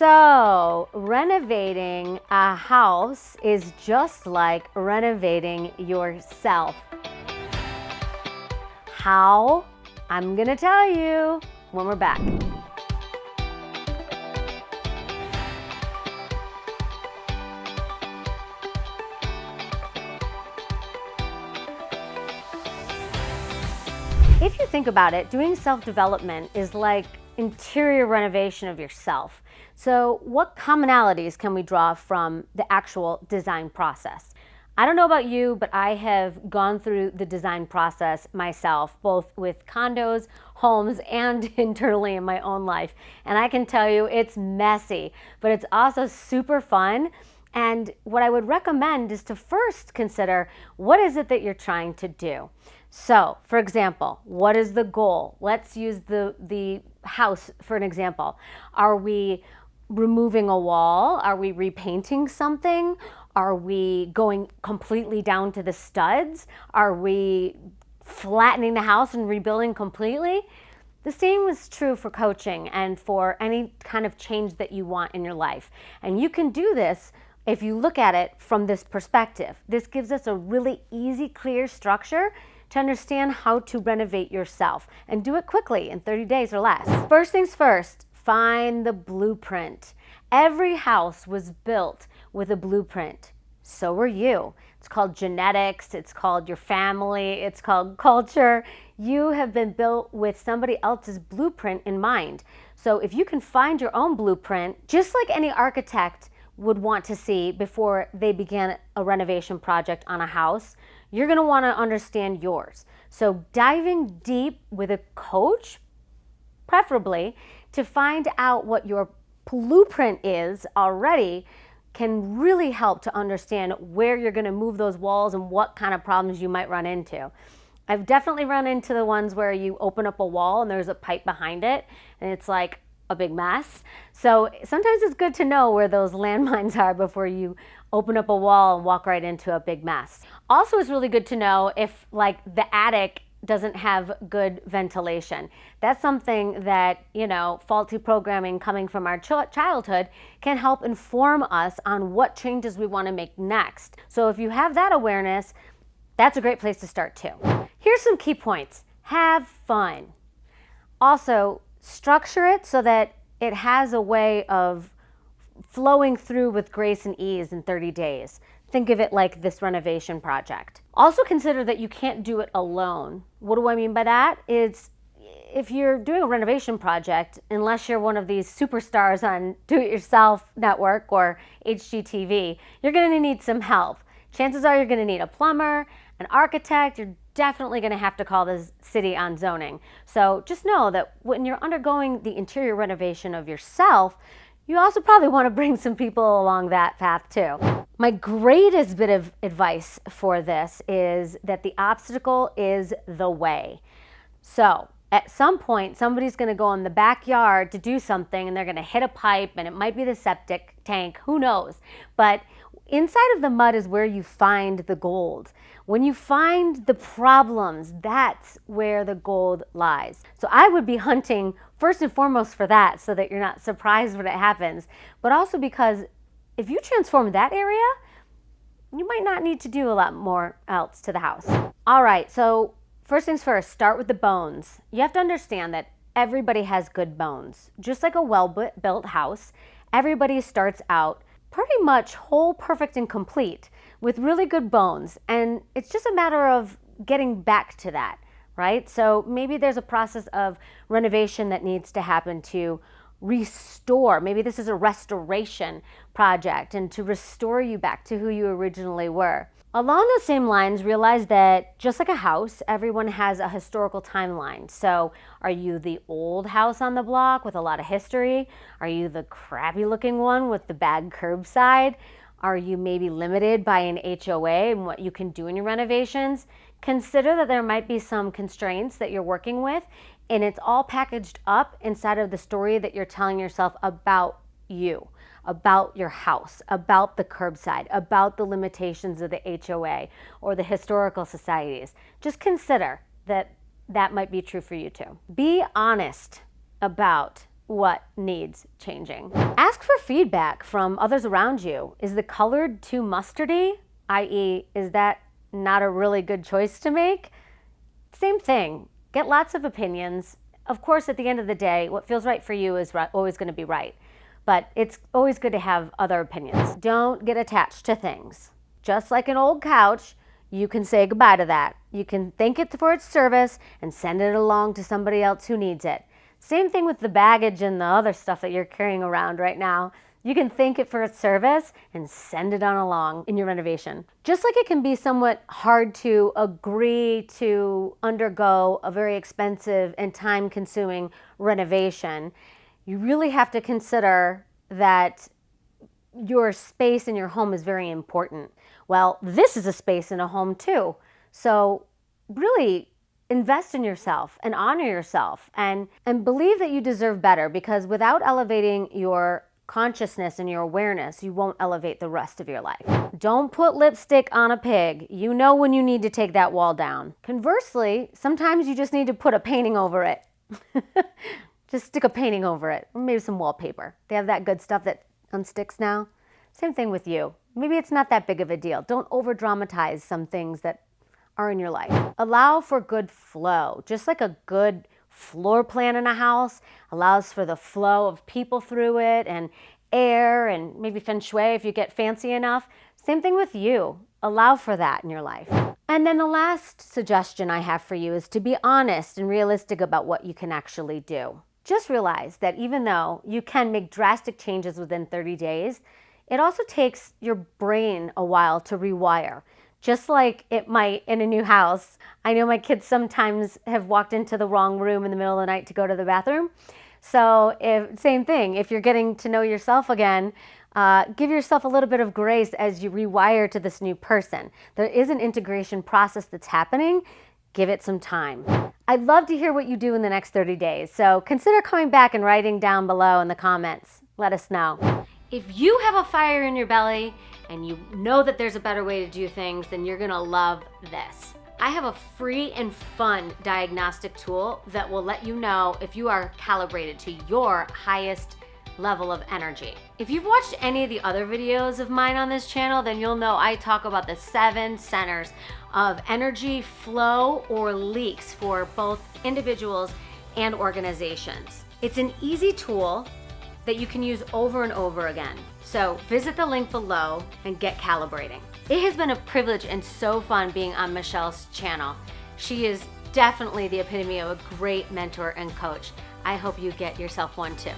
So, renovating a house is just like renovating yourself. How? I'm gonna tell you when we're back. If you think about it, doing self-development is like interior renovation of yourself. So what commonalities can we draw from the actual design process? I don't know about you, but I have gone through the design process myself, both with condos, homes, and internally in my own life. And I can tell you it's messy, but it's also super fun. And what I would recommend is to first consider, what is it that you're trying to do? So, for example, what is the goal? Let's use the house for an example. Are we removing a wall? Are we repainting something? Are we going completely down to the studs? Are we flattening the house and rebuilding completely? The same is true for coaching and for any kind of change that you want in your life. And you can do this if you look at it from this perspective. This gives us a really easy, clear structure to understand how to renovate yourself and do it quickly in 30 days or less. First things first, find the blueprint. Every house was built with a blueprint. So were you. It's called genetics, it's called your family, it's called culture. You have been built with somebody else's blueprint in mind. So if you can find your own blueprint, just like any architect would want to see before they began a renovation project on a house, you're gonna wanna understand yours. So diving deep with a coach, preferably, to find out what your blueprint is already can really help to understand where you're gonna move those walls and what kind of problems you might run into. I've definitely run into the ones where you open up a wall and there's a pipe behind it and it's like a big mess. So sometimes it's good to know where those landmines are before you open up a wall and walk right into a big mess. Also, it's really good to know if like the attic doesn't have good ventilation. That's something that, faulty programming coming from our childhood can help inform us on what changes we want to make next. So if you have that awareness, that's a great place to start too. Here's some key points. Have fun. Also, structure it so that it has a way of flowing through with grace and ease in 30 days. Think of it like this renovation project. Also consider that you can't do it alone. What do I mean by that? It's if you're doing a renovation project, unless you're one of these superstars on Do-It-Yourself Network or HGTV, you're gonna need some help. Chances are you're gonna need a plumber, an architect, you're definitely gonna have to call the city on zoning. So just know that when you're undergoing the interior renovation of yourself, you also probably want to bring some people along that path too. My greatest bit of advice for this is that the obstacle is the way. So at some point, somebody's going to go in the backyard to do something and they're going to hit a pipe and it might be the septic tank, who knows? But inside of the mud is where you find the gold. When you find the problems, that's where the gold lies. So I would be hunting first and foremost for that so that you're not surprised when it happens, but also because if you transform that area, you might not need to do a lot more else to the house. All right, so first things first, start with the bones. You have to understand that everybody has good bones. Just like a well-built house, everybody starts out pretty much whole, perfect, and complete with really good bones. And it's just a matter of getting back to that, right? So maybe there's a process of renovation that needs to happen to restore. Maybe this is a restoration project and to restore you back to who you originally were. Along those same lines, realize that just like a house, everyone has a historical timeline. So are you the old house on the block with a lot of history? Are you the crappy looking one with the bad curbside? Are you maybe limited by an HOA and what you can do in your renovations? Consider that there might be some constraints that you're working with, and it's all packaged up inside of the story that you're telling yourself about you, about your house, about the curbside, about the limitations of the HOA or the historical societies. Just consider that that might be true for you too. Be honest about what needs changing. Ask for feedback from others around you. Is the color too mustardy? i.e., is that not a really good choice to make? Same thing. Get lots of opinions. Of course, at the end of the day, what feels right for you is always going to be right. But it's always good to have other opinions. Don't get attached to things. Just like an old couch, you can say goodbye to that. You can thank it for its service and send it along to somebody else who needs it. Same thing with the baggage and the other stuff that you're carrying around right now. You can thank it for its service and send it on along in your renovation. Just like it can be somewhat hard to agree to undergo a very expensive and time-consuming renovation, you really have to consider that your space in your home is very important. Well, this is a space in a home too. So really invest in yourself and honor yourself and believe that you deserve better, because without elevating your consciousness and your awareness, you won't elevate the rest of your life. Don't put lipstick on a pig. You know when you need to take that wall down. Conversely, sometimes you just need to put a painting over it. Just stick a painting over it, or maybe some wallpaper. They have that good stuff that unsticks now. Same thing with you. Maybe it's not that big of a deal. Don't over dramatize some things that are in your life. Allow for good flow. Just like a good floor plan in a house allows for the flow of people through it and air and maybe feng shui if you get fancy enough. Same thing with you. Allow for that in your life. And then the last suggestion I have for you is to be honest and realistic about what you can actually do. Just realize that even though you can make drastic changes within 30 days, it also takes your brain a while to rewire. Just like it might in a new house. I know my kids sometimes have walked into the wrong room in the middle of the night to go to the bathroom. So same thing, if you're getting to know yourself again, give yourself a little bit of grace as you rewire to this new person. There is an integration process that's happening. Give it some time. I'd love to hear what you do in the next 30 days. So consider coming back and writing down below in the comments. Let us know. If you have a fire in your belly and you know that there's a better way to do things, then you're gonna love this. I have a free and fun diagnostic tool that will let you know if you are calibrated to your highest level of energy. If you've watched any of the other videos of mine on this channel, then you'll know I talk about the 7 centers of energy flow or leaks for both individuals and organizations. It's an easy tool that you can use over and over again. So visit the link below and get calibrating. It has been a privilege and so fun being on Michelle's channel. She is definitely the epitome of a great mentor and coach. I hope you get yourself one too.